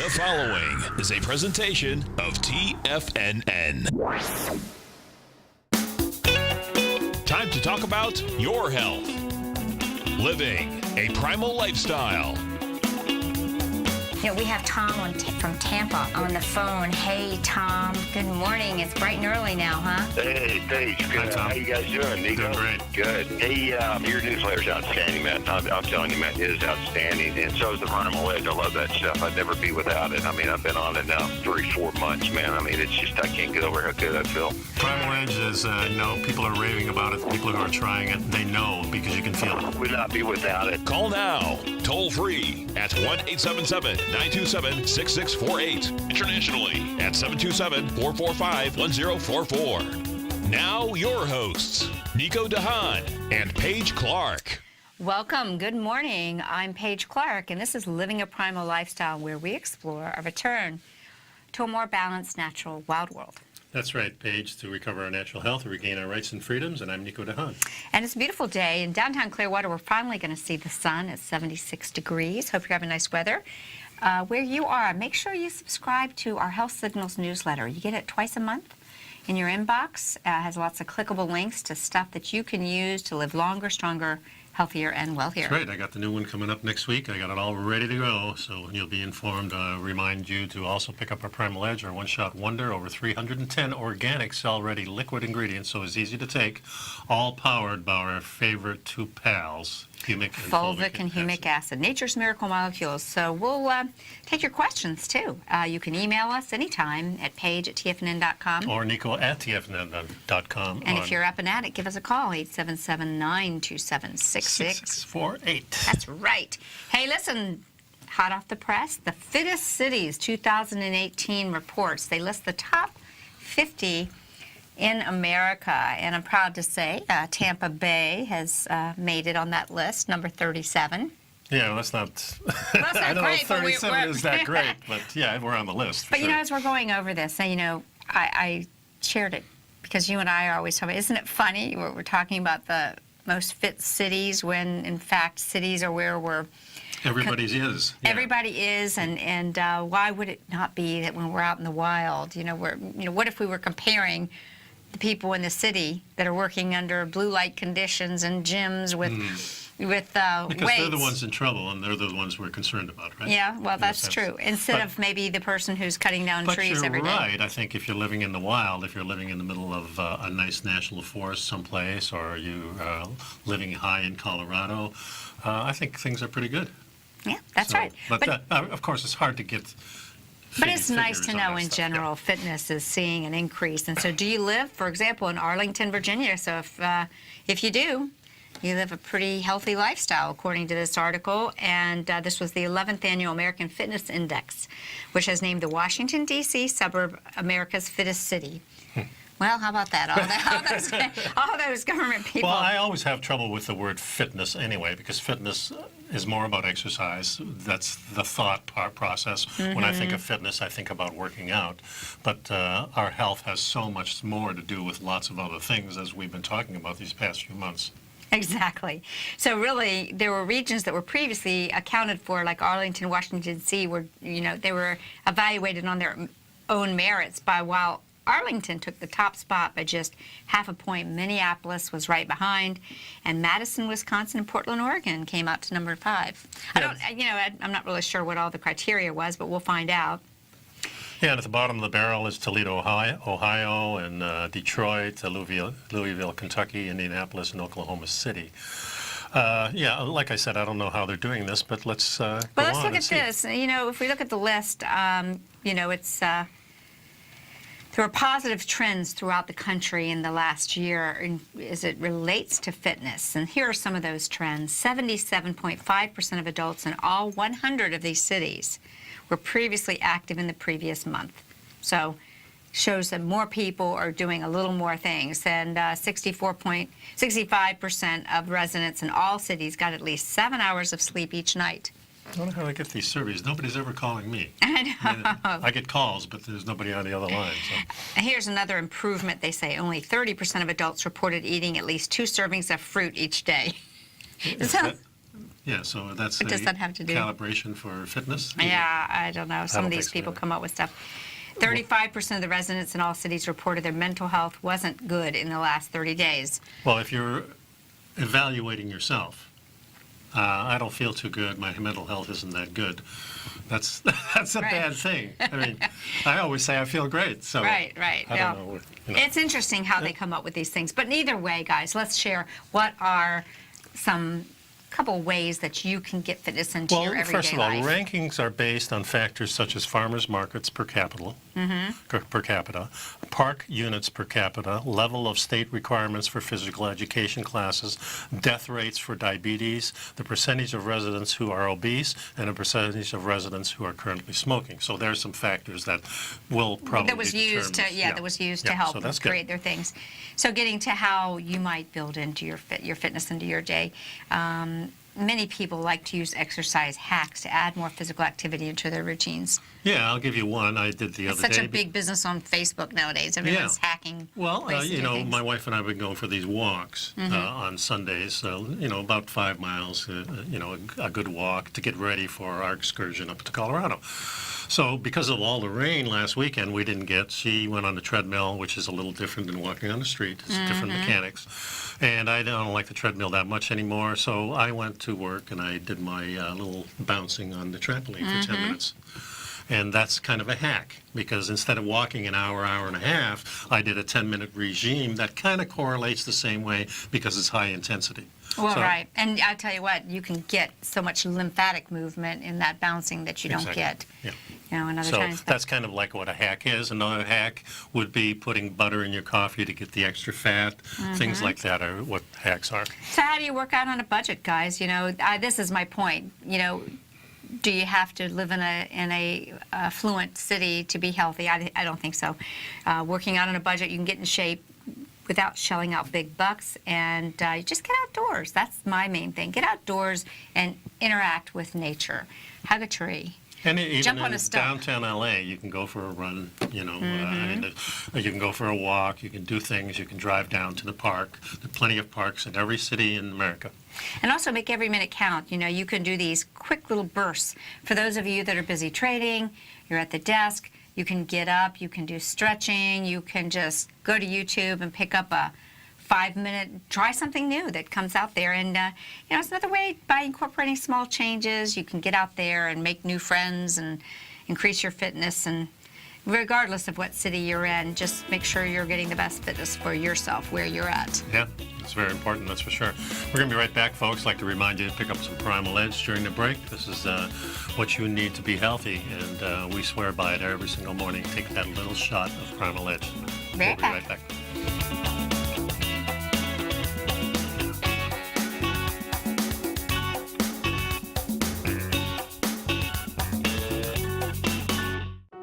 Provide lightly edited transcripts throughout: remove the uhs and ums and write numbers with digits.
The following is a presentation of TFNN. Time to talk about your health. Living a primal lifestyle. You know, we have Tom from Tampa on the phone. Hey, Tom. Good morning. It's bright and early now, huh? Hey, Paige. Good. Hi, Tom. How you guys doing, Nico? Doing great. Good. Hey, your newsletter's outstanding, man. I'm telling you, man, it is outstanding. And so is the Primal Lifestyle. I love that stuff. I'd never be without it. I mean, I've been on it now 3-4 months, man. I mean, it's just, I can't get over how good I feel. Primal Edge is, people are raving about it. People who are trying it, they know because you can feel it. Would not be without it. Call now, toll free at 1-877-927-6648. Internationally at 727-445-1044. Now your hosts, Nico and Haan and Paige Clarke. Welcome. Good morning. I'm Paige Clarke, and this is Living a Primal Lifestyle, where we explore a return to a more balanced, natural, wild world. That's right, Paige, to recover our natural health, to regain our rights and freedoms, and I'm Nico and Haan. And it's a beautiful day. In downtown Clearwater, we're finally going to see the sun at 76 degrees. Hope you're having nice weather. Where you are, make sure you subscribe to our Health Signals newsletter. You get it twice a month in your inbox. It has lots of clickable links to stuff that you can use to live longer, stronger, healthier, and wealthier. That's right. I got the new one coming up next week. I got it all ready to go, so you'll be informed. Remind you to also pick up our Primal Edge, our one-shot wonder, over 310 organic cell-ready liquid ingredients, so it's easy to take, all powered by our favorite two pals, fulvic and humic acid, nature's miracle molecules. So we'll take your questions, too. You can email us anytime at paige@tfnn.com. Or nico@tfnn.com. And if you're up and at it, give us a call, 877-927-6648. That's right. Hey, listen, hot off the press, the Fittest Cities 2018 reports. They list the top 50 in America, and I'm proud to say Tampa Bay has made it on that list, number 37. Yeah, well, that's not. Well, that's not I don't great, know if 37 is that great, but yeah, we're on the list. But sure. you know, as we're going over this, I shared it because you and I are always talking. Isn't it funny? We're talking about the most fit cities when, in fact, cities are where we're. Everybody is. Yeah. Everybody is, and why would it not be that when we're out in the wild? What if we were comparing the people in the city that are working under blue light conditions and gyms with weights. Because they're the ones in trouble, and they're the ones we're concerned about, right? Yeah, well, that's true. Instead of maybe the person who's cutting down trees every day. But you're right. I think if you're living in the wild, if you're living in the middle of a nice national forest someplace, or you living high in Colorado, I think things are pretty good. Yeah, that's right. But of course, it's hard to get. But it's nice to know in general fitness is seeing an increase. And so do you live, for example, in Arlington, Virginia? So if you do, you live a pretty healthy lifestyle, according to this article. And this was the 11th Annual American Fitness Index, which has named the Washington, D.C. suburb America's fittest city. Well, how about that? All those government people. Well, I always have trouble with the word fitness anyway, because fitness is more about exercise. That's the thought process. When I think of fitness, I think about working out. But our health has so much more to do with lots of other things, as we've been talking about these past few months. Exactly. So really, there were regions that were previously accounted for, like Arlington, Washington, D.C., where they were evaluated on their own merits while Arlington took the top spot by just half a point. Minneapolis was right behind, and Madison, Wisconsin, and Portland, Oregon came out to number 5. Yeah. I'm not really sure what all the criteria was, but we'll find out. Yeah, and at the bottom of the barrel is Toledo, Ohio, and Detroit, Louisville, Kentucky, Indianapolis, and Oklahoma City. Yeah, like I said, I don't know how they're doing this, but let's go on. But let's look at this. If we look at the list, it's. There were positive trends throughout the country in the last year as it relates to fitness. And here are some of those trends. 77.5% of adults in all 100 of these cities were previously active in the previous month. So shows that more people are doing a little more things. And 65% of residents in all cities got at least 7 hours of sleep each night. I don't know how I get these surveys. Nobody's ever calling me. I know. I get calls, but there's nobody on the other line. So. Here's another improvement. They say only 30% of adults reported eating at least 2 servings of fruit each day. Yeah, so that's What does that have to do? calibration for fitness. Yeah, I don't know. Some of don't these think so, people either. come up with stuff. 35% of the residents in all cities reported their mental health wasn't good in the last 30 days. Well, if you're evaluating yourself, I don't feel too good, my mental health isn't that good, that's a Right. bad thing. I mean, I always say I feel great, so Right. I yeah. don't know. You know. It's interesting how they come up with these things. But either way, guys, let's share what are some couple ways that you can get fitness into your everyday first of all, life. rankings are based on factors such as farmers markets per capita, park units per capita, level of state requirements for physical education classes, death rates for diabetes, the percentage of residents who are obese, and the percentage of residents who are currently smoking. So there are some factors that will probably that was used to determine- that was used to Yeah, help so that's good. create their things. So getting to how you might build into your fitness into your day. Many people like to use exercise hacks to add more physical activity into their routines. Yeah, I'll give you one I did the It's other day. such a big business on Facebook nowadays. Everyone's hacking Well, ways to you do know, things. my wife and I have been going for these walks on Sundays, about 5 miles, a good walk to get ready for our excursion up to Colorado. So because of all the rain last weekend we didn't get, she went on the treadmill, which is a little different than walking on the street. It's different mechanics. And I don't like the treadmill that much anymore, so I went to work and I did my little bouncing on the trampoline for 10 minutes. And that's kind of a hack, because instead of walking an hour, hour and a half, I did a 10-minute regime that kind of correlates the same way because it's high intensity. Well, So- right. And I'll tell you what, you can get so much lymphatic movement in that bouncing that you don't Exactly. get. Yeah. In other So times. that's kind of like what a hack is. Another hack would be putting butter in your coffee to get the extra fat. Things like that are what hacks are. So how do you work out on a budget, guys? This is my point. Do you have to live in a affluent city to be healthy? I don't think so. Working out on a budget, you can get in shape without shelling out big bucks, and you just get outdoors. That's my main thing. Get outdoors and interact with nature. Hug a tree. And even Jump on in a stump. downtown LA, you can go for a run, you can go for a walk, you can do things, you can drive down to the park. There are plenty of parks in every city in America. And also make every minute count. You can do these quick little bursts. For those of you that are busy trading, you're at the desk, you can get up, you can do stretching, you can just go to YouTube and pick up a 5-minute, try something new that comes out there. And, it's another way by incorporating small changes, you can get out there and make new friends and increase your fitness. And regardless of what city you're in, just make sure you're getting the best fitness for yourself where you're at. Yeah, it's very important, that's for sure. We're going to be right back, folks. I'd like to remind you to pick up some Primal Edge during the break. This is what you need to be healthy, and we swear by it every single morning. Take that little shot of Primal Edge. We'll be right back.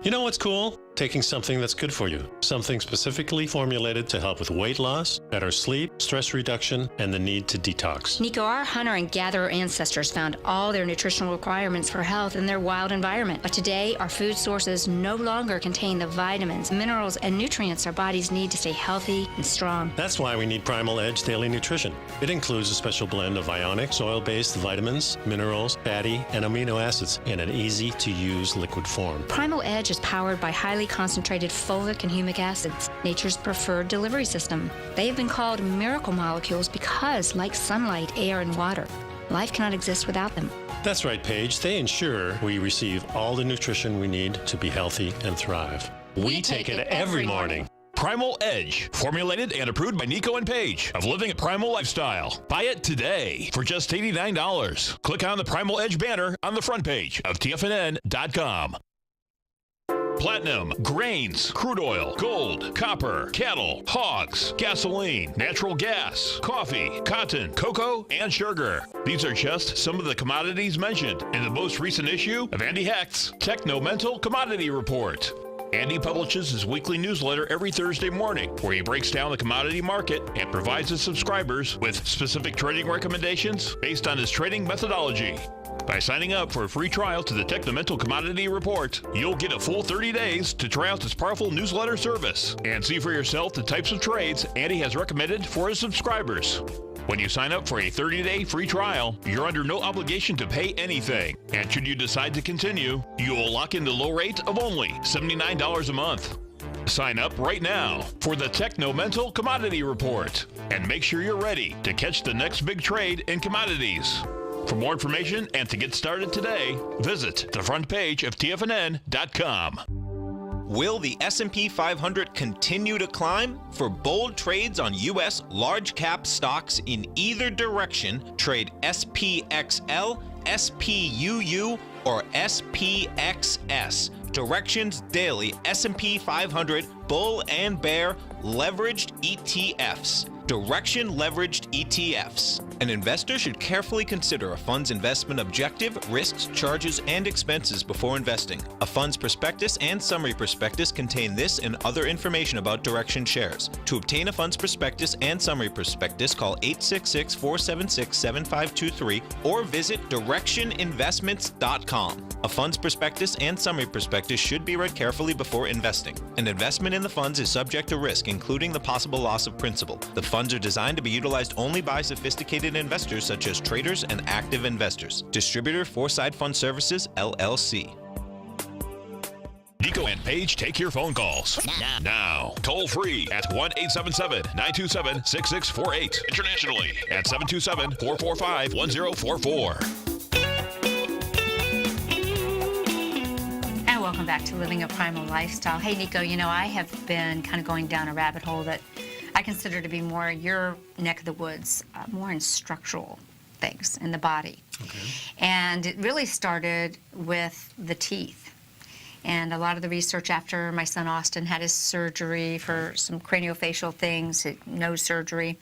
You know what's cool? Taking something that's good for you. Something specifically formulated to help with weight loss, better sleep, stress reduction, and the need to detox. Nico, our hunter and gatherer ancestors found all their nutritional requirements for health in their wild environment. But today, our food sources no longer contain the vitamins, minerals, and nutrients our bodies need to stay healthy and strong. That's why we need Primal Edge Daily Nutrition. It includes a special blend of ionic, oil-based vitamins, minerals, fatty, and amino acids in an easy-to-use liquid form. Primal Edge is powered by highly concentrated fulvic and humic acids, nature's preferred delivery system. They have been called miracle molecules because, like sunlight, air, and water, life cannot exist without them. That's right, Paige. They ensure we receive all the nutrition we need to be healthy and thrive. We take it every morning. Primal Edge, formulated and approved by Nico and Paige of Living a Primal Lifestyle. Buy it today for just $89. Click on the Primal Edge banner on the front page of TFNN.com. Platinum, grains, crude oil, gold, copper, cattle, hogs, gasoline, natural gas, coffee, cotton, cocoa, and sugar. These are just some of the commodities mentioned in the most recent issue of Andy Hecht's Techno-Mental Commodity Report. Andy publishes his weekly newsletter every Thursday morning, where he breaks down the commodity market and provides his subscribers with specific trading recommendations based on his trading methodology. By signing up for a free trial to the Techno-Mental Commodity Report, you'll get a full 30 days to try out this powerful newsletter service and see for yourself the types of trades Andy has recommended for his subscribers. When you sign up for a 30-day free trial, you're under no obligation to pay anything. And should you decide to continue, you will lock in the low rate of only $79 a month. Sign up right now for the Techno-Mental Commodity Report and make sure you're ready to catch the next big trade in commodities. For more information and to get started today, visit the front page of TFNN.com. Will the S&P 500 continue to climb? For bold trades on U.S. large-cap stocks in either direction, trade SPXL, SPUU, or SPXS. Directions Daily S&P 500 Bull and Bear Leveraged ETFs. Direction Leveraged ETFs. An investor should carefully consider a fund's investment objective, risks, charges, and expenses before investing. A fund's prospectus and summary prospectus contain this and other information about Direction shares. To obtain a fund's prospectus and summary prospectus, call 866-476-7523 or visit directioninvestments.com. A fund's prospectus and summary prospectus should be read carefully before investing. An investment in the funds is subject to risk, including the possible loss of principal. The funds are designed to be utilized only by sophisticated investors such as traders and active investors. Distributor Foreside Fund Services, LLC. Nico and Paige take your phone calls now. Toll free at 1-877-927-6648. Internationally at 727-445-1044. And welcome back to Living a Primal Lifestyle. Hey, Nico, you know, I have been kind of going down a rabbit hole that I consider to be more your neck of the woods, more in structural things in the body. Okay. And it really started with the teeth. And a lot of the research after my son Austin had his surgery for some craniofacial things, nose surgery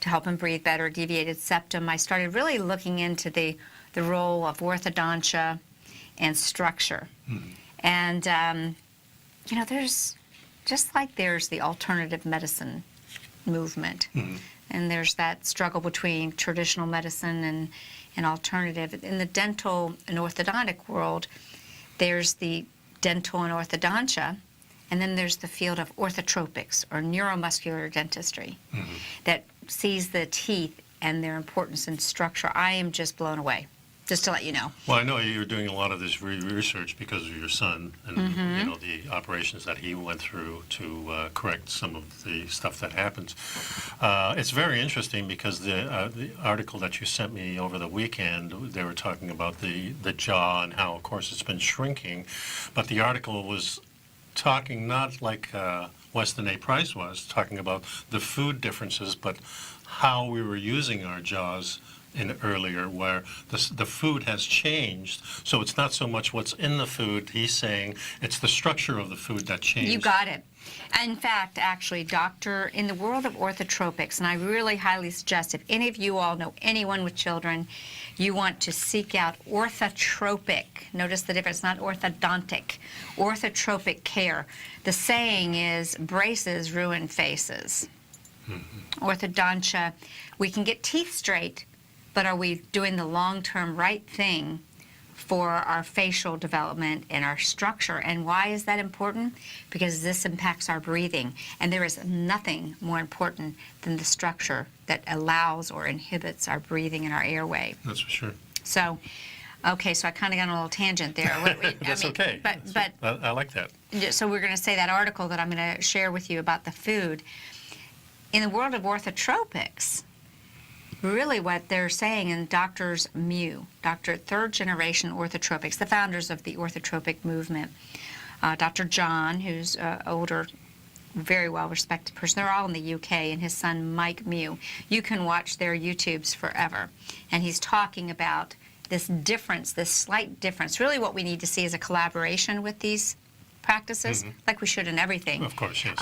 to help him breathe better, deviated septum, I started really looking into the role of orthodontia and structure. Mm-hmm. And, you know, there's, just like there's the alternative medicine movement. Mm-hmm. And there's that struggle between traditional medicine and alternative. In the dental and orthodontic world, there's the dental and orthodontia, and then there's the field of orthotropics or neuromuscular dentistry that sees the teeth and their importance in structure. I am just blown away. Just to let you know. Well, I know you're doing a lot of this research because of your son and you know the operations that he went through to correct some of the stuff that happens. It's very interesting because the article that you sent me over the weekend, they were talking about the jaw and how, of course, it's been shrinking, but the article was talking not like Weston A. Price was, talking about the food differences, but how we were using our jaws in earlier, where the food has changed. So it's not so much what's in the food, he's saying, it's the structure of the food that changed. You got it. In fact, actually, doctor, in the world of orthotropics, and I really highly suggest if any of you all know anyone with children, you want to seek out orthotropic. Notice the difference, not orthodontic. Orthotropic care. The saying is, braces ruin faces. Orthodontia, we can get teeth straight, but are we doing the long-term right thing for our facial development and our structure? And why is that important? Because this impacts our breathing. And there is nothing more important than the structure that allows or inhibits our breathing and our airway. That's for sure. So, okay, so I kind of got on a little tangent there. That's okay. But I like that. So we're going to say that article that I'm going to share with you about the food. In the world of orthotropics, really what they're saying, and doctors third-generation orthotropics, the founders of the orthotropic movement, Dr. John, who's older, very well-respected person, they're all in the UK, and his son Mike Mew. You can watch their YouTubes forever. And he's talking about this difference, this slight difference. Really what we need to see is a collaboration with these practices, like we should in everything. Of course, yes.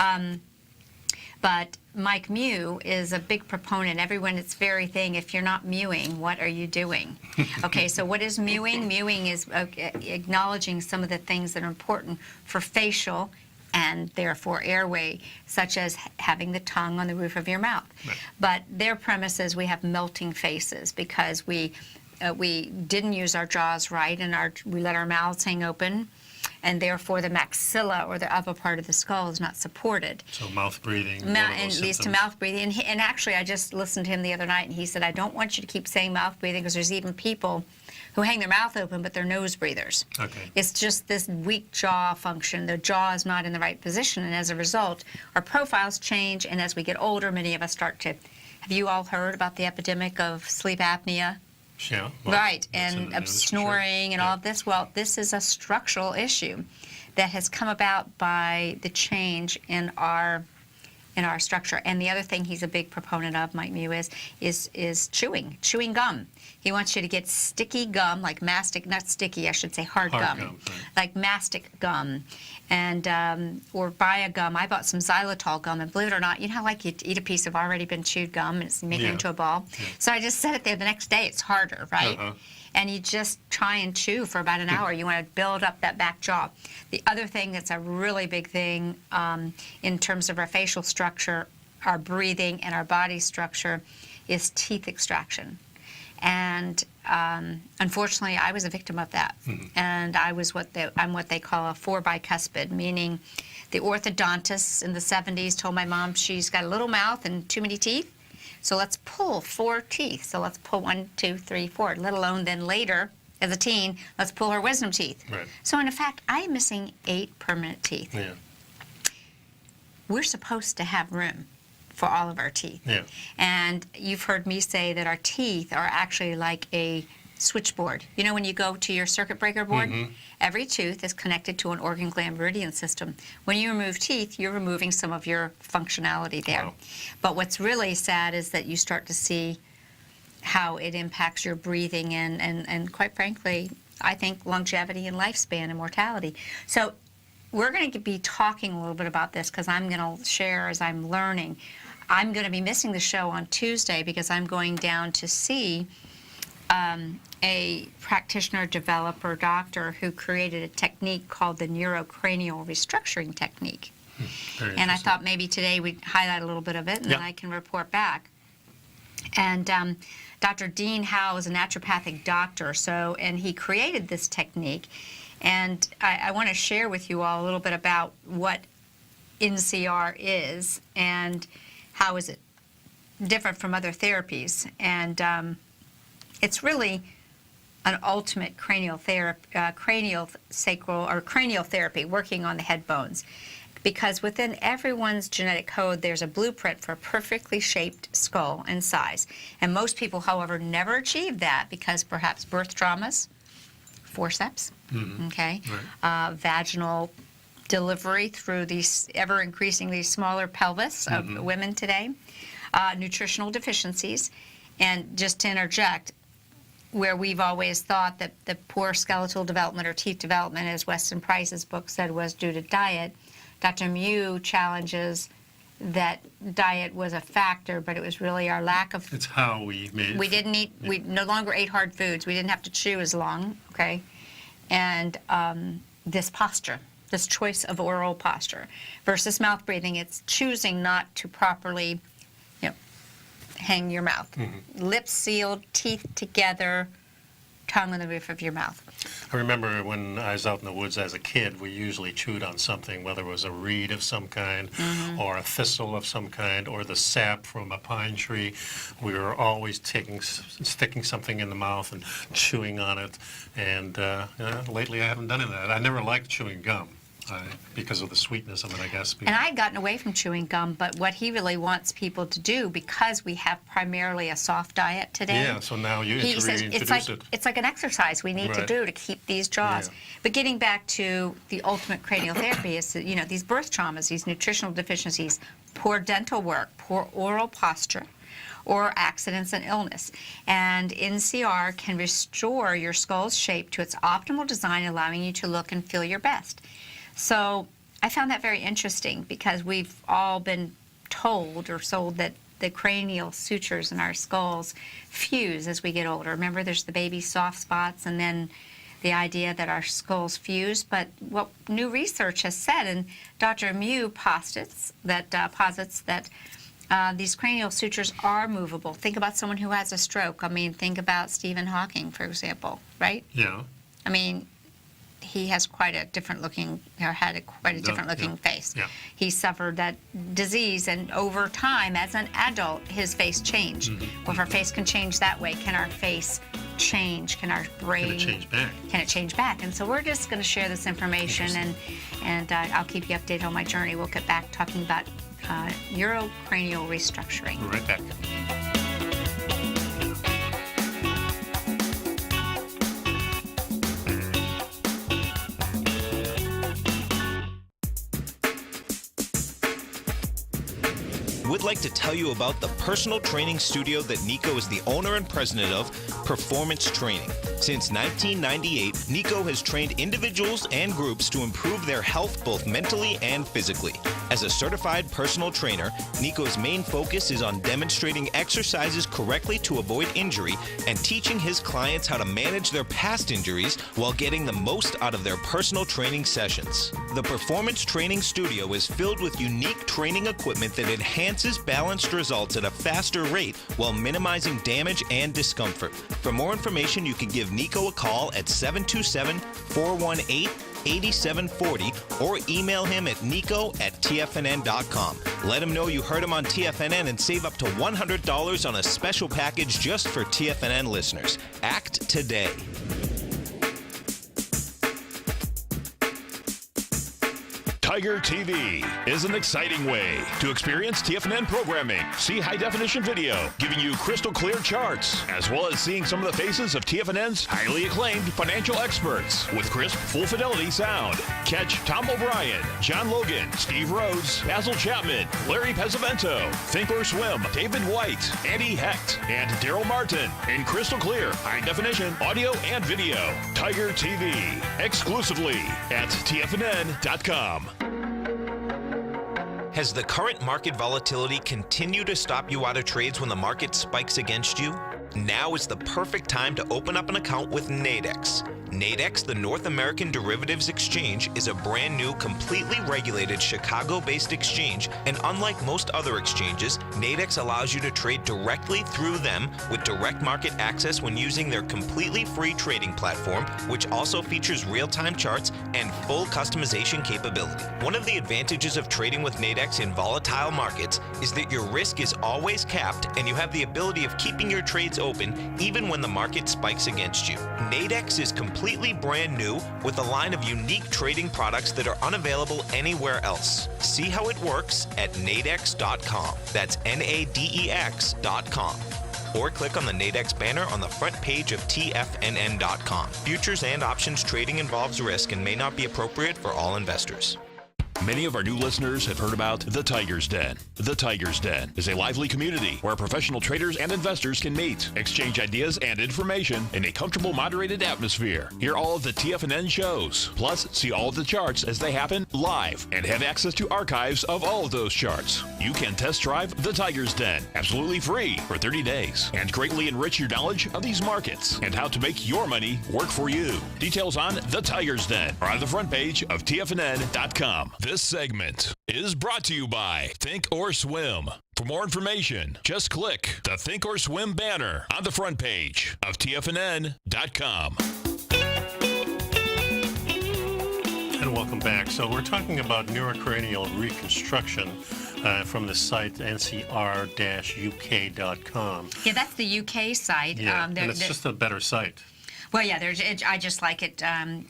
But Mike Mew is a big proponent. Everyone, it's very thing, if you're not mewing, what are you doing? Okay, so what is mewing? Mewing is acknowledging some of the things that are important for facial and therefore airway, such as having the tongue on the roof of your mouth. Right. But their premise is we have melting faces because we didn't use our jaws right and we let our mouths hang open. and therefore the maxilla or the upper part of the skull is not supported. So mouth breathing, And leads to mouth breathing. And actually, I just listened to him the other night, and he said, I don't want you to keep saying mouth breathing because there's even people who hang their mouth open, but they're nose breathers. Okay. It's just this weak jaw function. The jaw is not in the right position, and as a result, our profiles change, and as we get older, many of us start to... Have you all heard about the epidemic of sleep apnea? Yeah. Right, that's in and the of news for snoring sure. and all of this. Well, this is a structural issue that has come about by the change in our structure. And the other thing he's a big proponent of, Mike Mew, is chewing gum. He wants you to get sticky gum, like mastic, not sticky, I should say hard gum, right. like mastic gum, and or buy a gum. I bought some xylitol gum, and believe it or not, you know how like you eat a piece of already been chewed gum and it's making it into a ball? Yeah. So I just set it there. The next day it's harder, right? Uh-huh. And you just try and chew for about an hour. You want to build up that back jaw. The other thing that's a really big thing in terms of our facial structure, our breathing, and our body structure is teeth extraction. And unfortunately, I was a victim of that. And I'm what they call a 4 bicuspid, meaning the orthodontists in the 70s told my mom she's got a little mouth and too many teeth. So let's pull 4 teeth. So let's pull 1, 2, 3, 4, let alone then later, as a teen, let's pull her wisdom teeth. Right. So in fact, I am missing 8 permanent teeth. Yeah. We're supposed to have room for all of our teeth. Yeah. And you've heard me say that our teeth are actually like a switchboard. You know when you go to your circuit breaker board? Every tooth is connected to an organ gland meridian system. When you remove teeth, you're removing some of your functionality there. Wow. But what's really sad is that you start to see how it impacts your breathing and quite frankly, I think longevity and lifespan and mortality. So we're going to be talking a little bit about this because I'm going to share as I'm learning. I'm going to be missing the show on Tuesday because I'm going down to see a practitioner, developer, doctor who created a technique called the NeuroCranial Restructuring technique. Very And I interesting. thought maybe today we'd highlight a little bit of it and then I can report back. And Dr. Dean Howe is a naturopathic doctor, and he created this technique. And I want to share with you all a little bit about what NCR is and how is it different from other therapies. And it's really an ultimate cranial sacral or cranial therapy, working on the head bones. Because within everyone's genetic code, there's a blueprint for a perfectly shaped skull and size. And most people, however, never achieve that because perhaps birth traumas, forceps, okay, vaginal delivery through these ever-increasingly smaller pelvis of women today, nutritional deficiencies, and just to interject, where we've always thought that the poor skeletal development or teeth development, as Weston Price's book said, was due to diet, Dr. Mew challenges that diet was a factor, but it was really our lack of... It's how we made... We didn't eat, we no longer ate hard foods. We didn't have to chew as long, okay? And this posture, this choice of oral posture versus mouth breathing, it's choosing not to properly, hang your mouth. Lips sealed, teeth together, tongue on the roof of your mouth. I remember when I was out in the woods as a kid, we usually chewed on something, whether it was a reed of some kind or a thistle of some kind or the sap from a pine tree. We were always sticking something in the mouth and chewing on it. And lately I haven't done any of that. I never liked chewing gum. Because of the sweetness of it, I guess. And I had gotten away from chewing gum, but what he really wants people to do, because we have primarily a soft diet today. Yeah, so now you He says reintroduce it. it's like an exercise we need to do to keep these jaws. Yeah. But getting back to the ultimate cranial therapy is, these birth traumas, these nutritional deficiencies, poor dental work, poor oral posture, or accidents and illness. And NCR can restore your skull's shape to its optimal design, allowing you to look and feel your best. So I found that very interesting because we've all been told or sold that the cranial sutures in our skulls fuse as we get older. Remember, there's the baby soft spots and then the idea that our skulls fuse. But what new research has said, and Dr. Mew posits that these cranial sutures are movable. Think about someone who has a stroke. Think about Stephen Hawking, for example, right? Yeah. he has quite a different looking, or had quite a different looking face. Yeah. He suffered that disease, and over time, as an adult, his face changed. Well, if our face can change that way, can our face change? Can our brain? Can it change back? Can it change back? And so we're just going to share this information, and I'll keep you updated on my journey. We'll get back talking about NeuroCranial Restructuring. We're right back. Would like to tell you about the personal training studio that Nico is the owner and president of, Performance Training. Since 1998, Nico has trained individuals and groups to improve their health both mentally and physically. As a certified personal trainer, Nico's main focus is on demonstrating exercises correctly to avoid injury and teaching his clients how to manage their past injuries while getting the most out of their personal training sessions. The Performance Training Studio is filled with unique training equipment that enhances balanced results at a faster rate while minimizing damage and discomfort. For more information, you can give Nico a call at 727-418-8740 or email him at nico@tfnn.com. Let him know you heard him on TFNN and save up to $100 on a special package just for TFNN listeners. Act today. Tiger TV is an exciting way to experience TFNN programming. See high-definition video, giving you crystal clear charts, as well as seeing some of the faces of TFNN's highly acclaimed financial experts with crisp, full-fidelity sound. Catch Tom O'Brien, John Logan, Steve Rhodes, Basil Chapman, Larry Pesavento, Think or Swim, David White, Andy Hecht, and Daryl Martin in crystal clear, high-definition audio and video. Tiger TV, exclusively at TFNN.com. Has the current market volatility continued to stop you out of trades when the market spikes against you? Now is the perfect time to open up an account with Nadex. Nadex, the North American Derivatives Exchange, is a brand new, completely regulated Chicago-based exchange, and unlike most other exchanges, Nadex allows you to trade directly through them with direct market access when using their completely free trading platform, which also features real-time charts and full customization capability. One of the advantages of trading with Nadex in volatile markets is that your risk is always capped and you have the ability of keeping your trades open even when the market spikes against you. Nadex is completely brand new with a line of unique trading products that are unavailable anywhere else. See how it works at nadex.com. That's NADEX.com. Or click on the Nadex banner on the front page of TFNN.com. Futures and options trading involves risk and may not be appropriate for all investors. Many of our new listeners have heard about The Tiger's Den. The Tiger's Den is a lively community where professional traders and investors can meet, exchange ideas and information in a comfortable, moderated atmosphere. Hear all of the TFNN shows, plus see all of the charts as they happen live and have access to archives of all of those charts. You can test drive The Tiger's Den absolutely free for 30 days and greatly enrich your knowledge of these markets and how to make your money work for you. Details on The Tiger's Den are on the front page of TFNN.com. This segment is brought to you by Think or Swim. For more information, just click the Think or Swim banner on the front page of TFNN.com. And welcome back. So we're talking about neurocranial reconstruction from the site ncr-uk.com. Yeah, that's the UK site. Yeah, and it's just a better site. Well, yeah, I just like it, and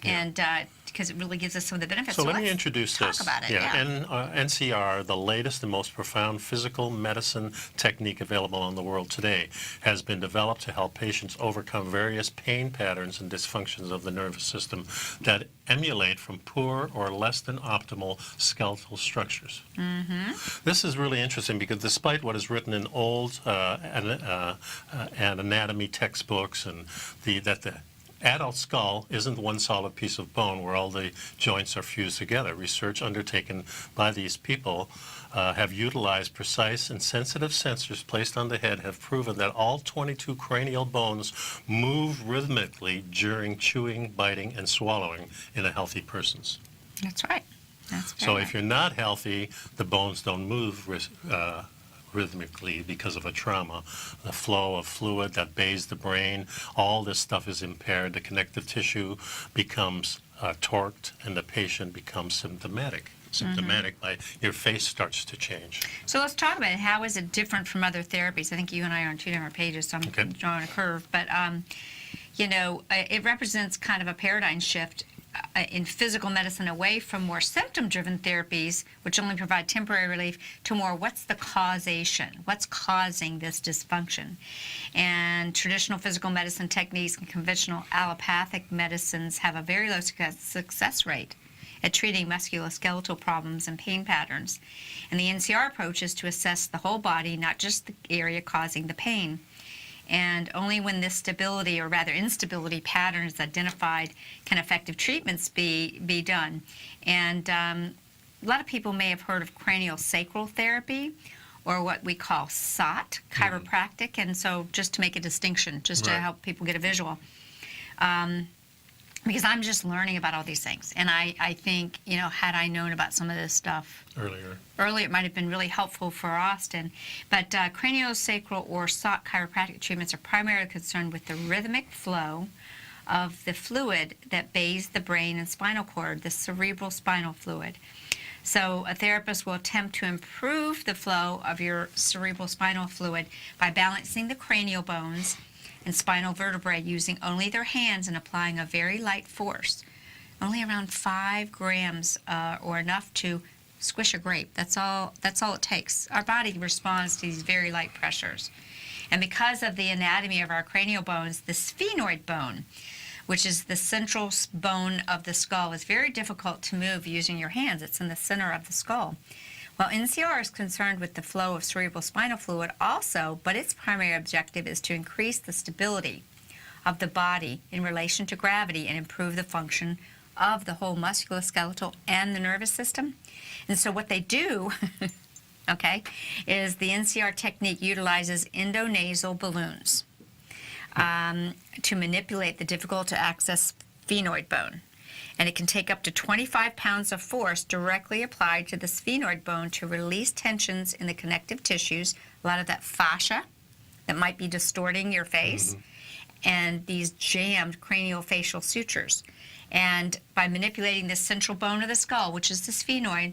because it really gives us some of the benefits. So let me introduce talk this. About it. NCR, the latest and most profound physical medicine technique available on the world today, has been developed to help patients overcome various pain patterns and dysfunctions of the nervous system that emulate from poor or less than optimal skeletal structures. Mm-hmm. This is really interesting because despite what is written in old anatomy textbooks and that the adult skull isn't one solid piece of bone where all the joints are fused together. Research undertaken by these people have utilized precise and sensitive sensors placed on the head have proven that all 22 cranial bones move rhythmically during chewing, biting, and swallowing in a healthy person's. That's right. So if you're not healthy, the bones don't move rhythmically because of a trauma. The flow of fluid that bathes the brain, all this stuff is impaired. The connective tissue becomes torqued, and the patient becomes symptomatic. Like your face starts to change. So let's talk about it. How is it different from other therapies? I think you and I are on two different pages, so I'm Okay. drawing a curve. But, it represents kind of a paradigm shift in physical medicine away from more symptom-driven therapies, which only provide temporary relief, to more what's the causation? What's causing this dysfunction? And traditional physical medicine techniques and conventional allopathic medicines have a very low success rate at treating musculoskeletal problems and pain patterns. And the NCR approach is to assess the whole body, not just the area causing the pain. And only when this stability, or rather instability pattern, is identified can effective treatments be done. And a lot of people may have heard of cranial sacral therapy, or what we call SOT, chiropractic. And so just to make a distinction, just to help people get a visual. Because I'm just learning about all these things. And I think, had I known about some of this stuff earlier, it might have been really helpful for Austin. But craniosacral or SOT chiropractic treatments are primarily concerned with the rhythmic flow of the fluid that bathes the brain and spinal cord, the cerebral spinal fluid. So a therapist will attempt to improve the flow of your cerebral spinal fluid by balancing the cranial bones and spinal vertebrae using only their hands and applying a very light force, only around 5 grams or enough to squish a grape. That's all it takes. Our body responds to these very light pressures. And because of the anatomy of our cranial bones, the sphenoid bone, which is the central bone of the skull, is very difficult to move using your hands. It's in the center of the skull. Well, NCR is concerned with the flow of cerebral spinal fluid also, but its primary objective is to increase the stability of the body in relation to gravity and improve the function of the whole musculoskeletal and the nervous system. And so what they do, is the NCR technique utilizes endonasal balloons to manipulate the difficult to access sphenoid bone. And it can take up to 25 pounds of force directly applied to the sphenoid bone to release tensions in the connective tissues, a lot of that fascia that might be distorting your face, and these jammed craniofacial sutures. And by manipulating the central bone of the skull, which is the sphenoid,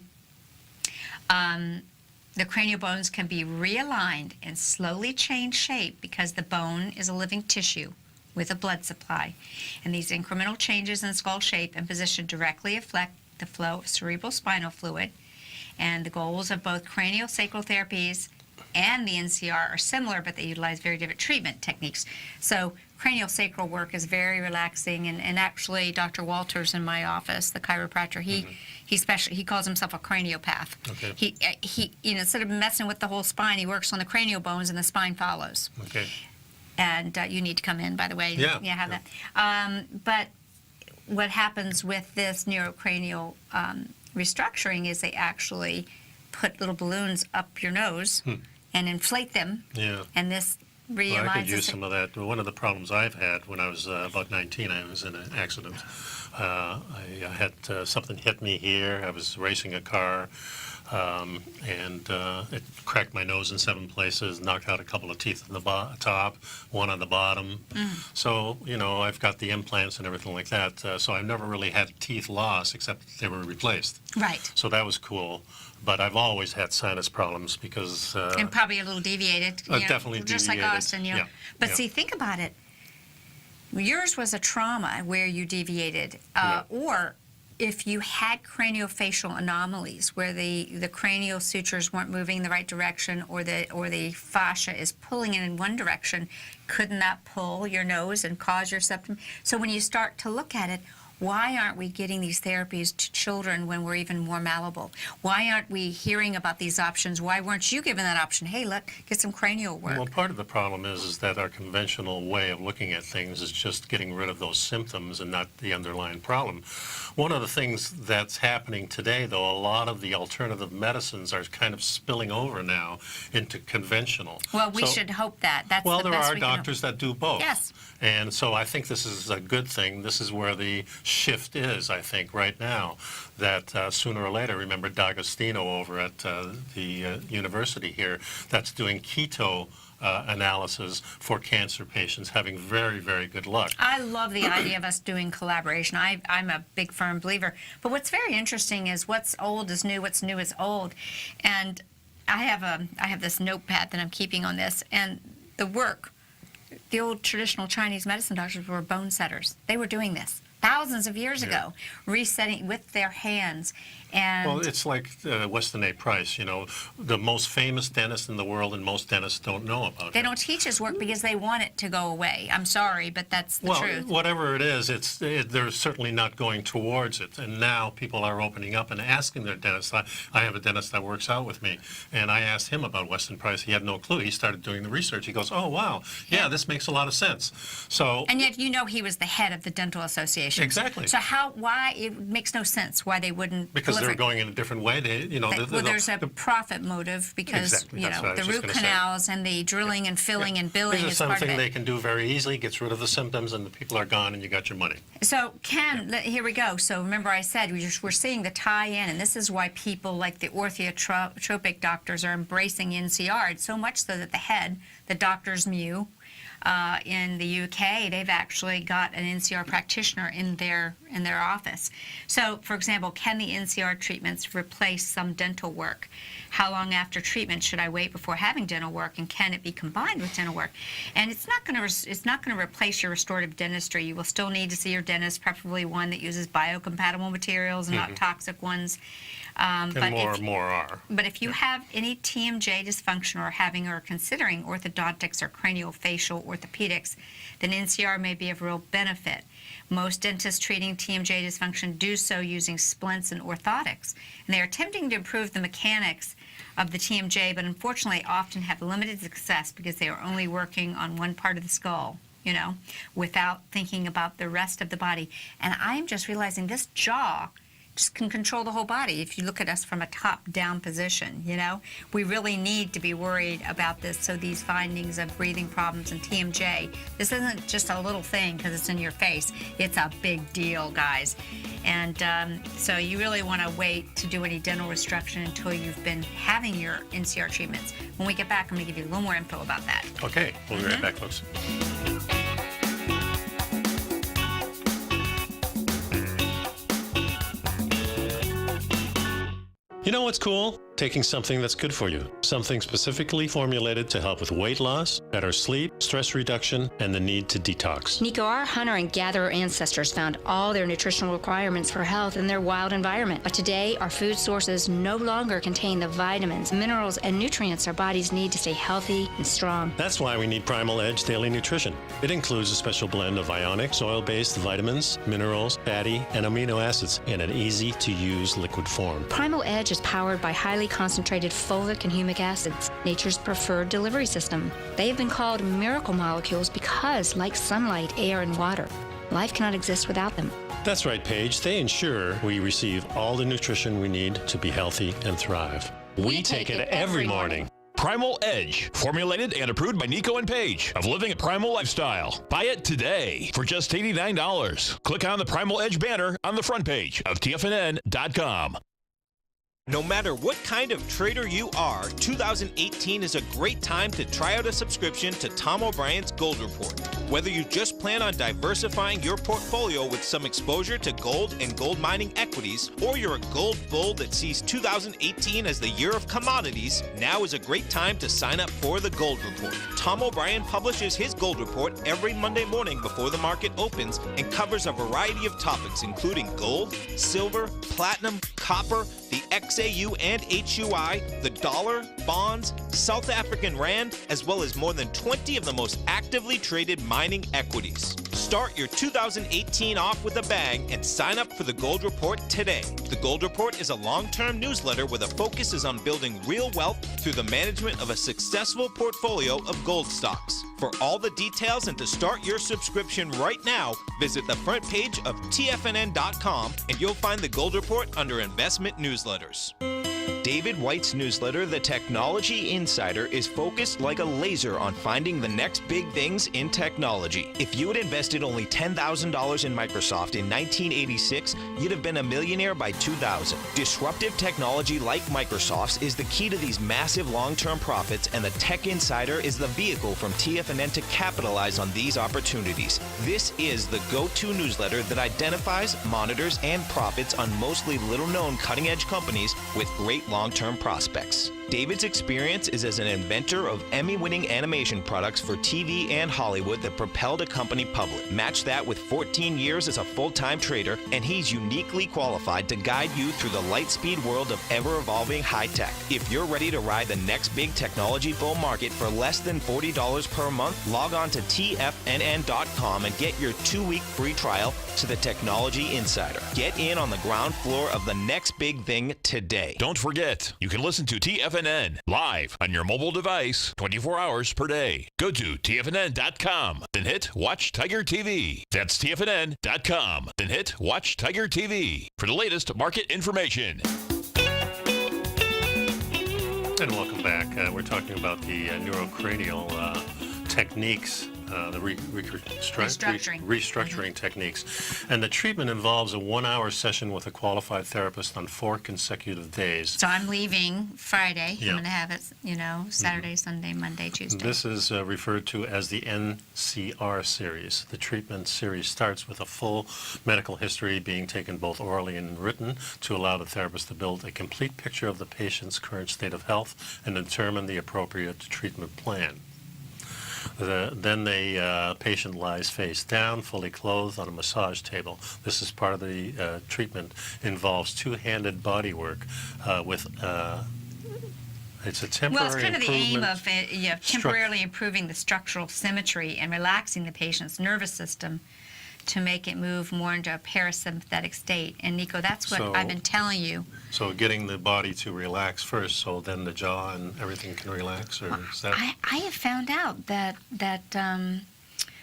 the cranial bones can be realigned and slowly change shape because the bone is a living tissue with a blood supply. And these incremental changes in skull shape and position directly affect the flow of cerebral spinal fluid. And the goals of both cranial sacral therapies and the NCR are similar, but they utilize very different treatment techniques. So cranial sacral work is very relaxing, and actually Dr. Walters in my office, the chiropractor, he calls himself a craniopath. Okay. He instead of messing with the whole spine, he works on the cranial bones and the spine follows. Okay. And you need to come in, by the way. Yeah. Have that. But what happens with this NeuroCranial restructuring is they actually put little balloons up your nose and inflate them. Yeah. And this realigns. Well, I could use some of that. One of the problems I've had when I was about 19, I was in an accident. I had something hit me here. I was racing a car. And it cracked my nose in 7 places, knocked out a couple of teeth on the top, one on the bottom. So, I've got the implants and everything like that. So I've never really had teeth loss except they were replaced. Right. So that was cool. But I've always had sinus problems because... and probably a little deviated. Definitely just deviated. like Austin, Yeah. But see, think about it. Yours was a trauma where you deviated. Or if you had craniofacial anomalies where the cranial sutures weren't moving in the right direction, or the fascia is pulling in one direction, couldn't that pull your nose and cause your septum? So when you start to look at it, why aren't we getting these therapies to children when we're even more malleable? Why aren't we hearing about these options? Why weren't you given that option? Hey, look, get some cranial work. Well, part of the problem is that our conventional way of looking at things is just getting rid of those symptoms and not the underlying problem. One of the things that's happening today, though, a lot of the alternative medicines are kind of spilling over now into conventional. Well, we should hope that. That's the best there are we can doctors that do both. Yes. And so I think this is a good thing. This is where the shift is, I think, right now, that sooner or later, remember D'Agostino over at the university here, that's doing keto analysis for cancer patients, having very, very good luck. I love the idea of us doing collaboration. I'm a big firm believer. But what's very interesting is what's old is new, what's new is old. And I have this notepad that I'm keeping on this, and the old traditional Chinese medicine doctors were bone setters. They were doing this thousands of years ago, resetting with their hands. And well, it's like Weston A. Price, you know, the most famous dentist in the world, and most dentists don't know about they it. don't teach his work because they want it to go away. I'm sorry, but that's the truth. Well, whatever it is, they're certainly not going towards it. And now people are opening up and asking their dentists. I have a dentist that works out with me, and I asked him about Weston Price. He had no clue. He started doing the research. He goes, oh, wow, yeah, this makes a lot of sense. So, and yet, you know, he was the head of the Dental Association. Exactly. So why, it makes no sense why they wouldn't because they're going in a different way. There's a profit motive because, exactly, you know, the root canals and the drilling and filling and billing this is part of it. something they can do very easily, gets rid of the symptoms, and the people are gone, and you got your money. So, Ken, here we go. So, remember I said we're seeing the tie-in, and this is why people like the orthotropic doctors are embracing NCR. It's so much so that the Doctors Mew, in the UK, they've actually got an NCR practitioner in their office. So, for example, can the NCR treatments replace some dental work? How long after treatment should I wait before having dental work, and can it be combined with dental work? And it's not going to replace your restorative dentistry. You will still need to see your dentist, preferably one that uses biocompatible materials and not toxic ones. And more are. But if you have any TMJ dysfunction or considering orthodontics or craniofacial orthopedics, then NCR may be of real benefit. Most dentists treating TMJ dysfunction do so using splints and orthotics. And they are attempting to improve the mechanics of the TMJ, but unfortunately often have limited success because they are only working on one part of the skull, you know, without thinking about the rest of the body. And I'm just realizing this jaw just can control the whole body if you look at us from a top-down position, you know. We really need to be worried about this, so these findings of breathing problems and TMJ, this isn't just a little thing because it's in your face. It's a big deal, guys. And so you really want to wait to do any dental restructuring until you've been having your NCR treatments. When we get back, I'm going to give you a little more info about that. Okay, we'll be right back, folks. You know what's cool? Taking something that's good for you. Something specifically formulated to help with weight loss, better sleep, stress reduction, and the need to detox. Nico, our hunter and gatherer ancestors found all their nutritional requirements for health in their wild environment. But today, our food sources no longer contain the vitamins, minerals, and nutrients our bodies need to stay healthy and strong. That's why we need Primal Edge Daily Nutrition. It includes a special blend of ionics, oil-based vitamins, minerals, fatty, and amino acids in an easy-to-use liquid form. Primal Edge is powered by highly concentrated folic and humic acids, nature's preferred delivery system. They have been called miracle molecules because, like sunlight, air, and water, life cannot exist without them. That's right, Paige. They ensure we receive all the nutrition we need to be healthy and thrive. We take it every morning. Primal Edge, formulated and approved by Nico and Paige of Living a Primal Lifestyle. Buy it today for just $89. Click on the Primal Edge banner on the front page of TFNN.com. No matter what kind of trader you are, 2018 is a great time to try out a subscription to Tom O'Brien's Gold Report. Whether you just plan on diversifying your portfolio with some exposure to gold and gold mining equities, or you're a gold bull that sees 2018 as the year of commodities, now is a great time to sign up for the Gold Report. Tom O'Brien publishes his Gold Report every Monday morning before the market opens and covers a variety of topics including gold, silver, platinum, copper, the XAU and HUI, the dollar, bonds, South African rand, as well as more than 20 of the most actively traded mining equities. Start your 2018 off with a bang and sign up for the Gold Report today. The Gold Report is a long-term newsletter where the focus is on building real wealth through the management of a successful portfolio of gold stocks. For all the details and to start your subscription right now, visit the front page of TFNN.com and you'll find the Gold Report under Investment Newsletters. David White's newsletter, The Technology Insider, is focused like a laser on finding the next big things in technology. If you had invested only $10,000 in Microsoft in 1986, you'd have been a millionaire by 2000. Disruptive technology like Microsoft's is the key to these massive long-term profits, and the Tech Insider is the vehicle from TFNN to capitalize on these opportunities. This is the go-to newsletter that identifies, monitors, and profits on mostly little-known cutting-edge companies with great long-term prospects. David's experience is as an inventor of Emmy-winning animation products for TV and Hollywood that propelled a company public. Match that with 14 years as a full-time trader, and he's uniquely qualified to guide you through the light-speed world of ever-evolving high-tech. If you're ready to ride the next big technology bull market for less than $40 per month, log on to TFNN.com and get your 2-week free trial to the Technology Insider. Get in on the ground floor of the next big thing today. Don't forget, you can listen to TFNN live on your mobile device 24 hours per day. Go to TFNN.com, then hit Watch Tiger TV. That's TFNN.com, then hit Watch Tiger TV for the latest market information. And welcome back. We're talking about the NeuroCranial techniques, the restructuring techniques. And the treatment involves a 1-hour session with a qualified therapist on 4 consecutive days. So I'm leaving Friday. Yeah. I'm going to have it, Saturday, Sunday, Monday, Tuesday. This is referred to as the NCR series. The treatment series starts with a full medical history being taken both orally and written to allow the therapist to build a complete picture of the patient's current state of health and determine the appropriate treatment plan. Then the patient lies face down, fully clothed on a massage table. This is part of the treatment. Involves two-handed body work with it's a temporary Well, it's kind of the aim improvement. of temporarily improving the structural symmetry and relaxing the patient's nervous system to make it move more into a parasympathetic state. And Nico, that's what So- I've been telling you. So getting the body to relax first, so then the jaw and everything can relax, or is that? I have found out that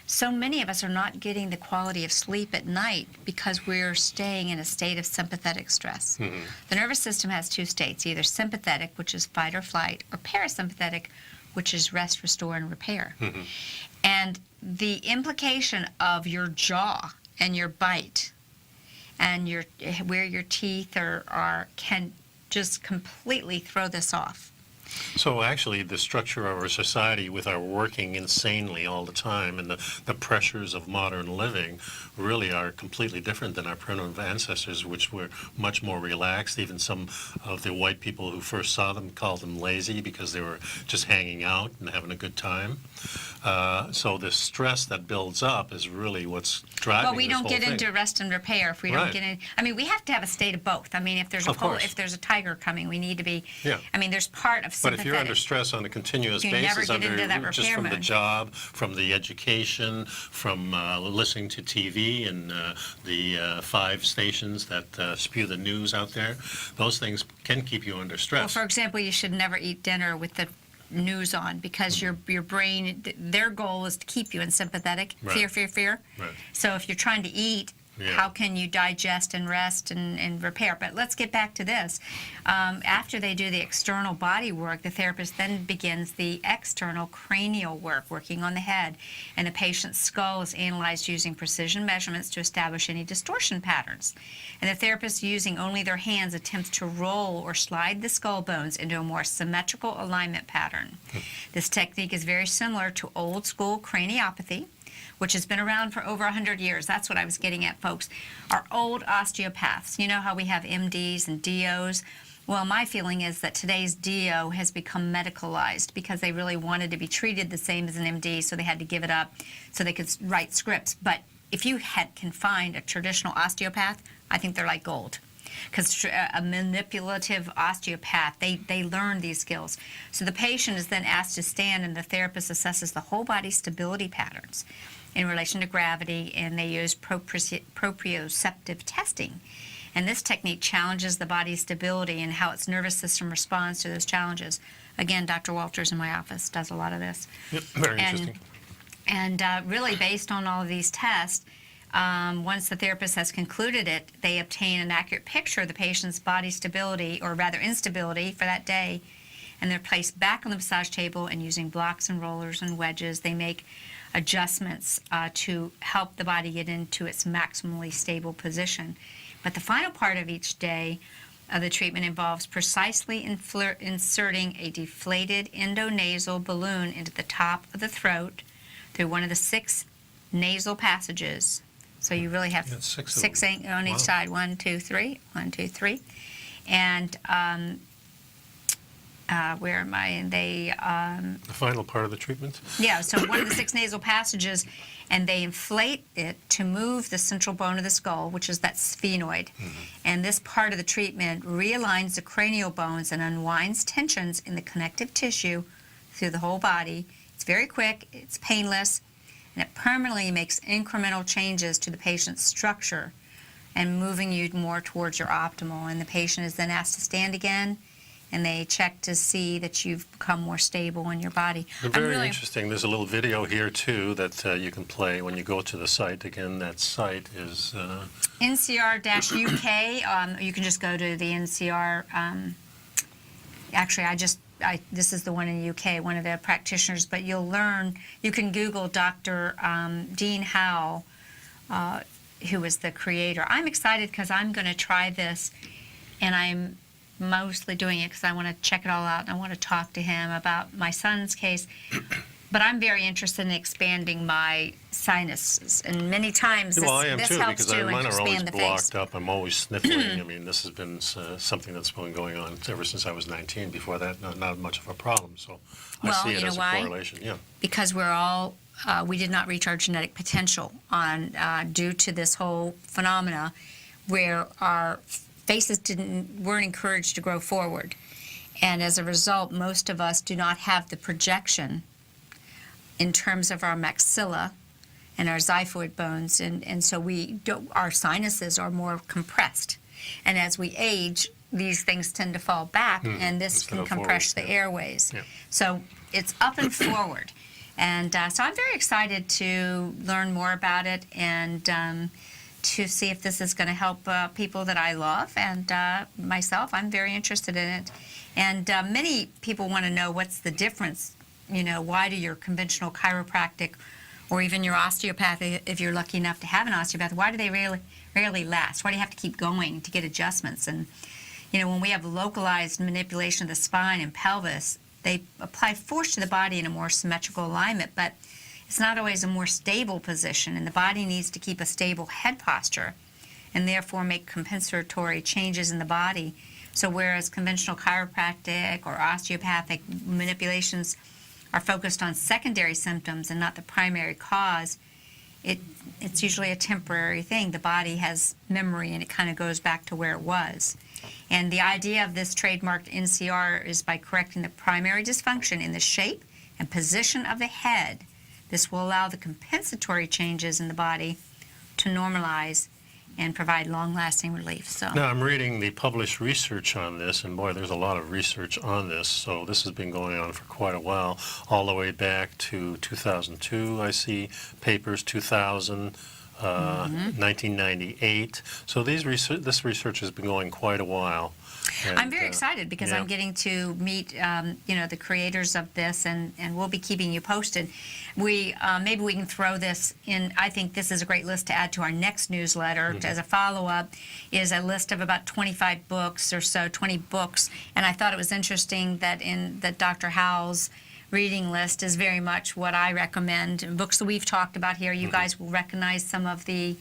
so many of us are not getting the quality of sleep at night because we're staying in a state of sympathetic stress. Mm-hmm. The nervous system has 2 states, either sympathetic, which is fight or flight, or parasympathetic, which is rest, restore, and repair. Mm-hmm. And the implication of your jaw and your bite and where your teeth are can just completely throw this off. So actually, the structure of our society, with our working insanely all the time and the pressures of modern living, really are completely different than our primitive ancestors, which were much more relaxed. Even some of the white people who first saw them called them lazy because they were just hanging out and having a good time. So the stress that builds up is really what's driving Well, we this don't whole get thing. into rest and repair if we don't Right. get in. I mean, we have to have a state of both. I mean, if there's Of course. if there's a tiger coming, we need to be. Yeah. I mean, there's part of But sympathetic. if you're under stress on a continuous You never basis, get into that just repair from the mode. job, from the education, from listening to TV and the 5 stations that spew the news out there, those things can keep you under Well, stress. for example, you should never eat dinner with the news on because your brain, their goal is to keep you in sympathetic, Right. fear. Right. So if you're trying to eat, Yeah. how can you digest and rest and repair? But let's get back to this. After they do the external body work, the therapist then begins the external cranial work, working on the head. And the patient's skull is analyzed using precision measurements to establish any distortion patterns. And the therapist, using only their hands, attempts to roll or slide the skull bones into a more symmetrical alignment pattern. This technique is very similar to old school craniopathy, which has been around for over 100 years. That's what I was getting at, folks. Our old osteopaths, you know how we have MDs and DOs? Well, my feeling is that today's DO has become medicalized because they really wanted to be treated the same as an MD, so they had to give it up so they could write scripts. But if you can find a traditional osteopath, I think they're like gold. Because a manipulative osteopath, they learn these skills. So the patient is then asked to stand, and the therapist assesses the whole body stability patterns in relation to gravity, and they use proprioceptive testing. And this technique challenges the body's stability and how its nervous system responds to those challenges. Again, Dr. Walters in my office does a lot of this. Yep, very interesting. And really, based on all of these tests, once the therapist has concluded it, they obtain an accurate picture of the patient's body stability, or rather instability, for that day, and they're placed back on the massage table, and using blocks and rollers and wedges, they make adjustments to help the body get into its maximally stable position. But the final part of each day of the treatment involves precisely inserting a deflated endonasal balloon into the top of the throat through one of the 6 nasal passages. So you really have six on each side. 1, 2, 3. 1, 2, 3. And where am I? And they the final part of the treatment? Yeah, so one of the 6 nasal passages, and they inflate it to move the central bone of the skull, which is that sphenoid. And this part of the treatment realigns the cranial bones and unwinds tensions in the connective tissue through the whole body. It's very quick, it's painless, and it permanently makes incremental changes to the patient's structure and moving you more towards your optimal. And the patient is then asked to stand again, and they check to see that you've become more stable in your body. Very interesting. There's a little video here, too, that you can play when you go to the site. Again, that site is... NCR-UK. You can just go to the NCR. Actually, this is the one in the UK, one of the practitioners, but you'll learn, you can Google Dr. Dean Howe, who is the creator. I'm excited because I'm going to try this, and I'm mostly doing it because I want to check it all out, and I want to talk to him about my son's case. But I'm very interested in expanding my sinuses, and many times this, I am this too, helps because to mine are always expand the face. blocked up. I'm always sniffling. I mean, this has been something that's been going on ever since I was 19. Before that, not much of a problem. So I see it as a correlation. Yeah. Because we're all, we did not reach our genetic potential due to this whole phenomena where our faces weren't encouraged to grow forward. And as a result, most of us do not have the projection in terms of our maxilla and our xiphoid bones, and so our sinuses are more compressed. And as we age, these things tend to fall back, and this can compress the airways. Yeah. So it's up and forward. And so I'm very excited to learn more about it, and to see if this is going to help people that I love, and myself. I'm very interested in it. And many people want to know what's the difference. Why do your conventional chiropractic or even your osteopathy, if you're lucky enough to have an osteopath, why do they rarely last? Why do you have to keep going to get adjustments? And, when we have localized manipulation of the spine and pelvis, they apply force to the body in a more symmetrical alignment, but it's not always a more stable position, and the body needs to keep a stable head posture and therefore make compensatory changes in the body. So whereas conventional chiropractic or osteopathic manipulations are focused on secondary symptoms and not the primary cause, it's usually a temporary thing. The body has memory, and it kind of goes back to where it was. And the idea of this trademarked NCR is by correcting the primary dysfunction in the shape and position of the head. This will allow the compensatory changes in the body to normalize and provide long-lasting relief. So now I'm reading the published research on this, and boy, there's a lot of research on this. So this has been going on for quite a while, all the way back to 2002. I see papers 2000, 1998. So this research has been going quite a while. And, I'm very excited because I'm getting to meet, the creators of this, and we'll be keeping you posted. Maybe we can throw this in. I think this is a great list to add to our next newsletter as a follow-up. Is a list of about 25 books or so, 20 books, and I thought it was interesting that Dr. Howe's reading list is very much what I recommend. Books that we've talked about here, you guys will recognize some of the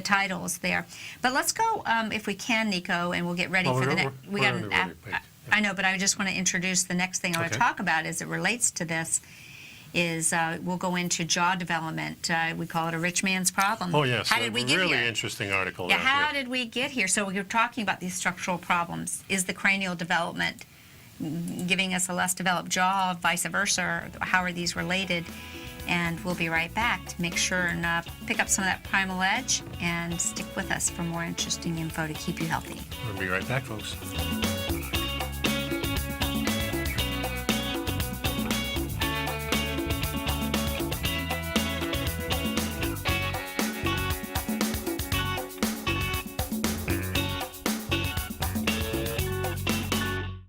titles there. But let's go, if we can, Nico, and we'll get ready for the next. I know, but I just want to introduce the next thing I want to talk about as it relates to this. We'll go into jaw development. We call it a rich man's problem. Oh, yes. How did we get here? Really interesting article. Yeah, how did we get here? So we're talking about these structural problems. Is the cranial development giving us a less developed jaw, vice versa? How are these related? And we'll be right back to make sure and pick up some of that Primal Edge, and stick with us for more interesting info to keep you healthy. We'll be right back, folks.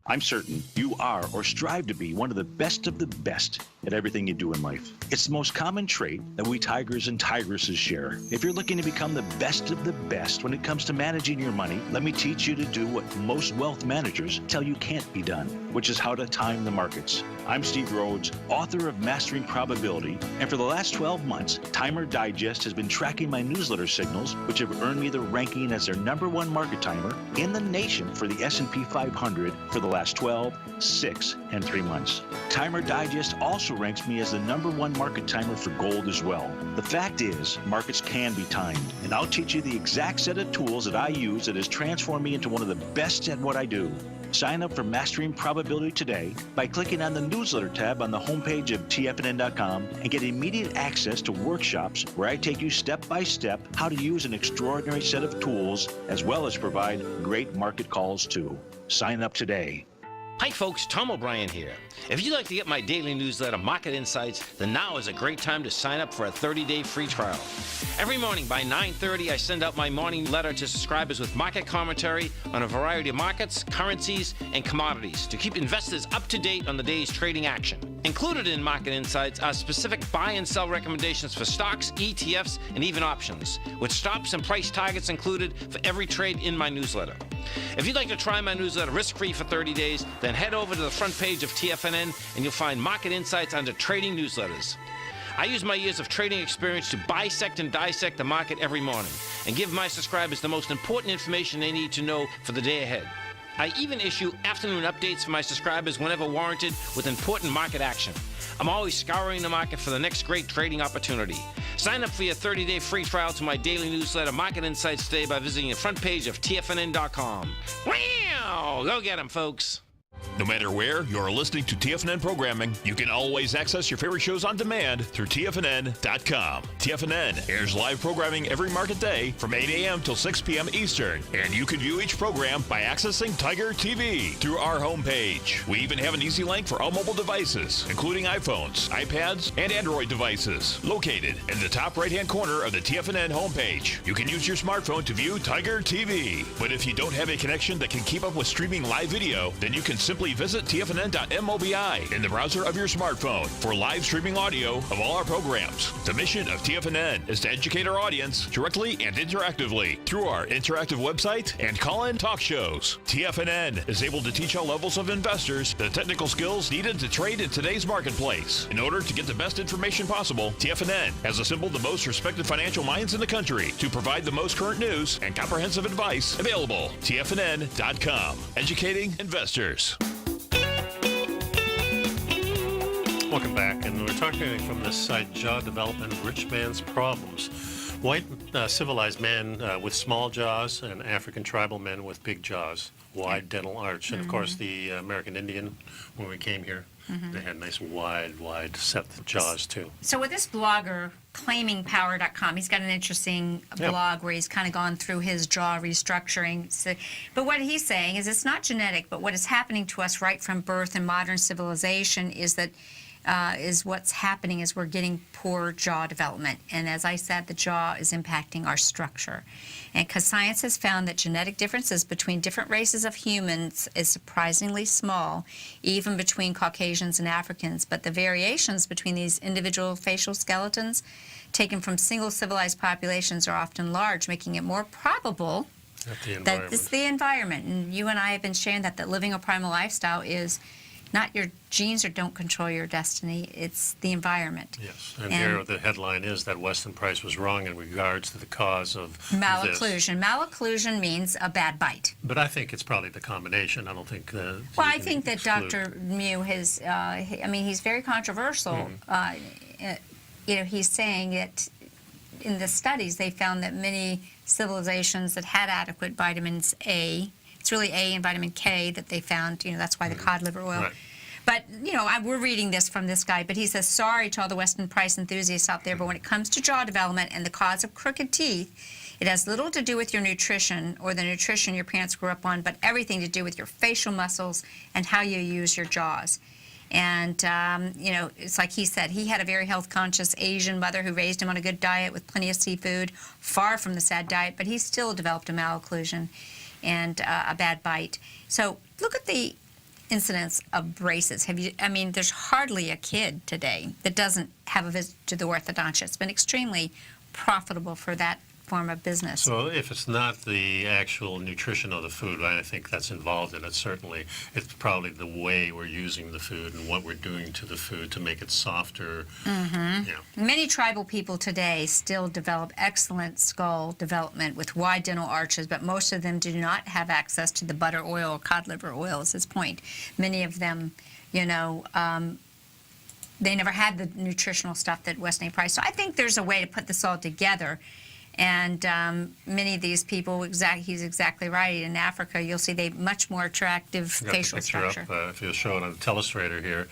I'm certain you are or strive to be one of the best at everything you do in life. It's the most common trait that we tigers and tigresses share. If you're looking to become the best of the best when it comes to managing your money, let me teach you to do what most wealth managers tell you can't be done, which is how to time the markets. I'm Steve Rhodes, author of Mastering Probability, and for the last 12 months, Timer Digest has been tracking my newsletter signals, which have earned me the ranking as their #1 market timer in the nation for the S&P 500 for the last 12, 6, and 3 months. Timer Digest also ranks me as the #1 market timer for gold as well. The fact is, markets can be timed, and I'll teach you the exact set of tools that I use that has transformed me into one of the best at what I do. Sign up for Mastering Probability today by clicking on the newsletter tab on the homepage of TFNN.com and get immediate access to workshops where I take you step by step how to use an extraordinary set of tools as well as provide great market calls too. Sign up today. Hi folks, Tom O'Brien here. If you'd like to get my daily newsletter, Market Insights, then now is a great time to sign up for a 30-day free trial. Every morning by 9:30, I send out my morning letter to subscribers with market commentary on a variety of markets, currencies, and commodities to keep investors up to date on the day's trading action. Included in Market Insights are specific buy and sell recommendations for stocks, ETFs, and even options, with stops and price targets included for every trade in my newsletter. If you'd like to try my newsletter risk-free for 30 days, then head over to the front page of TFNN and you'll find Market Insights under Trading Newsletters. I use my years of trading experience to bisect and dissect the market every morning and give my subscribers the most important information they need to know for the day ahead. I even issue afternoon updates for my subscribers whenever warranted with important market action. I'm always scouring the market for the next great trading opportunity. Sign up for your 30-day free trial to my daily newsletter, Market Insights, today by visiting the front page of TFNN.com. Wow! Go get 'em, folks. No matter where you're listening to TFNN programming, you can always access your favorite shows on demand through TFNN.com. TFNN airs live programming every market day from 8 a.m. till 6 p.m. Eastern, and you can view each program by accessing Tiger TV through our homepage. We even have an easy link for all mobile devices, including iPhones, iPads, and Android devices, located in the top right-hand corner of the TFNN homepage. You can use your smartphone to view Tiger TV, but if you don't have a connection that can keep up with streaming live video, then you can simply visit TFNN.mobi in the browser of your smartphone for live streaming audio of all our programs. The mission of TFNN is to educate our audience directly and interactively through our interactive website and call-in talk shows. TFNN is able to teach all levels of investors the technical skills needed to trade in today's marketplace. In order to get the best information possible, TFNN has assembled the most respected financial minds in the country to provide the most current news and comprehensive advice available. TFNN.com, educating investors. Welcome back, and we're talking from this site, Jaw Development, Rich Man's Problems. White civilized man with small jaws and African tribal men with big jaws, wide dental arch. And of course the American Indian, when we came here, they had nice wide set jaws too. So with this blogger, claimingpower.com, he's got an interesting blog where he's kind of gone through his jaw restructuring. So, but what he's saying is it's not genetic, but what is happening to us right from birth in modern civilization is that what's happening is we're getting poor jaw development. And as I said, the jaw is impacting our structure. And because science has found that genetic differences between different races of humans is surprisingly small, even between Caucasians and Africans. But the variations between these individual facial skeletons taken from single civilized populations are often large, making it more probable that it's the environment. And you and I have been sharing that living a primal lifestyle is not your genes or don't control your destiny, it's the environment. Yes, and here the headline is that Weston Price was wrong in regards to the cause of malocclusion. This. Malocclusion means a bad bite. But I think it's probably the combination. I don't think well, I think that Dr. Mew has, I mean, he's very controversial. You know, he's saying that in the studies they found that many civilizations that had adequate vitamins A, it's really A and vitamin K that they found, you know, that's why the cod liver oil. Right. But, you know, we're reading this from this guy, but he says, sorry to all the Weston Price enthusiasts out there, but when it comes to jaw development and the cause of crooked teeth, it has little to do with your nutrition or the nutrition your parents grew up on, but everything to do with your facial muscles and how you use your jaws. And, you know, it's like he said, he had a very health-conscious Asian mother who raised him on a good diet with plenty of seafood, far from the sad diet, but he still developed a malocclusion and a bad bite. So look at the incidence of braces. There's hardly a kid today that doesn't have a visit to the orthodontist. It's been extremely profitable for that form of business. So if it's not the actual nutrition of the food, I think that's involved in it, certainly. It's probably the way we're using the food and what we're doing to the food to make it softer. Many tribal people today still develop excellent skull development with wide dental arches, but most of them do not have access to the butter oil or cod liver oil, is his point. Many of them, they never had the nutritional stuff that Weston A. Price. So I think there's a way to put this all together. And many of these people, he's exactly right. In Africa, you'll see they much more attractive facial structure. If you show it on the telestrator here,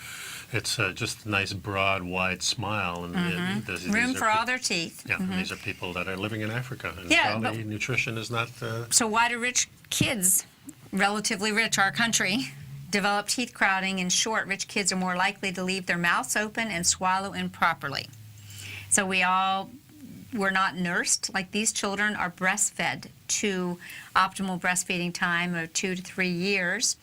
it's just a nice, broad, wide smile. And room for all their teeth. Yeah, these are people that are living in Africa. And probably nutrition is not... So why do rich kids, relatively rich, our country, develop teeth crowding? In short, rich kids are more likely to leave their mouths open and swallow improperly. So we're not nursed. Like, these children are breastfed to optimal breastfeeding time of 2 to 3 years.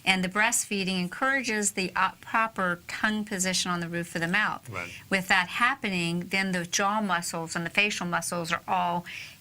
And the breastfeeding encourages the proper tongue position on the roof of the mouth. Right. With that happening, then the jaw muscles and the facial muscles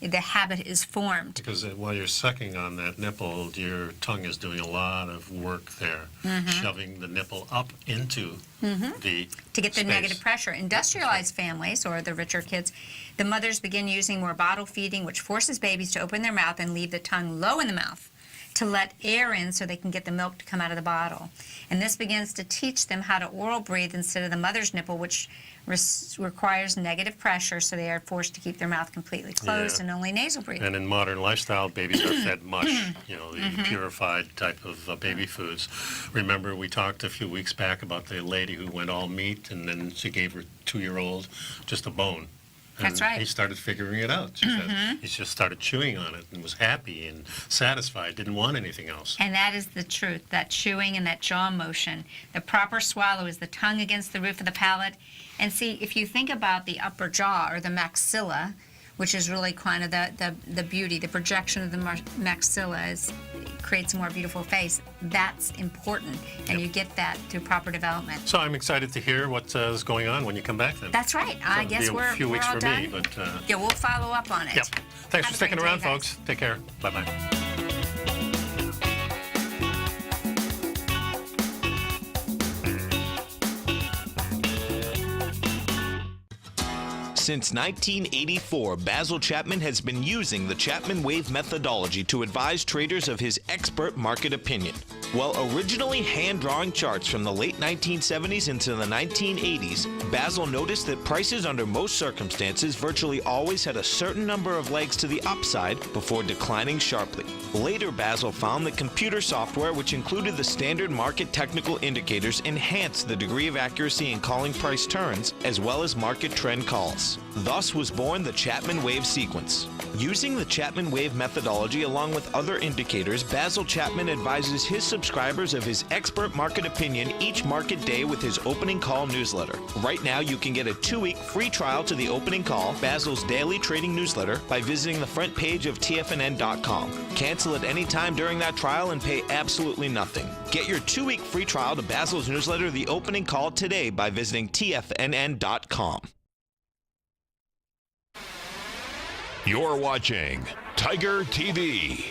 the habit is formed. Because while you're sucking on that nipple, your tongue is doing a lot of work there, shoving the nipple up into the to get the space. negative pressure. Industrialized families, or the richer kids, the mothers begin using more bottle feeding, which forces babies to open their mouth and leave the tongue low in the mouth to let air in so they can get the milk to come out of the bottle. And this begins to teach them how to oral breathe instead of the mother's nipple, which requires negative pressure, so they are forced to keep their mouth completely closed and only nasal breathe. And in modern lifestyle, babies are fed mush, the purified type of baby foods. Remember, we talked a few weeks back about the lady who went all meat, and then she gave her 2-year-old just a bone. And That's right. He started figuring it out. She said he just started chewing on it and was happy and satisfied, didn't want anything else. And that is the truth, that chewing and that jaw motion. The proper swallow is the tongue against the roof of the palate. And see, if you think about the upper jaw, or the maxilla, which is really kind of the beauty, the projection of the maxilla creates a more beautiful face. That's important, and you get that through proper development. So I'm excited to hear what is going on when you come back then. That's right. I guess it'll be a few weeks all for done. me, but yeah, we'll follow up on it. Yep. Thanks for sticking around, day, guys. folks. Take care. Bye-bye. Since 1984, Basil Chapman has been using the Chapman Wave methodology to advise traders of his expert market opinion. While originally hand-drawing charts from the late 1970s into the 1980s, Basil noticed that prices under most circumstances virtually always had a certain number of legs to the upside before declining sharply. Later, Basil found that computer software, which included the standard market technical indicators, enhanced the degree of accuracy in calling price turns, as well as market trend calls. Thus was born the Chapman Wave sequence. Using the Chapman Wave methodology along with other indicators, Basil Chapman advises his subscribers of his expert market opinion each market day with his opening call newsletter. Right now, you can get a 2-week free trial to the opening call, Basil's daily trading newsletter, by visiting the front page of TFNN.com. Cancel at any time during that trial and pay absolutely nothing. Get your 2-week free trial to Basil's newsletter, The Opening Call, today by visiting TFNN.com. You're watching Tiger TV.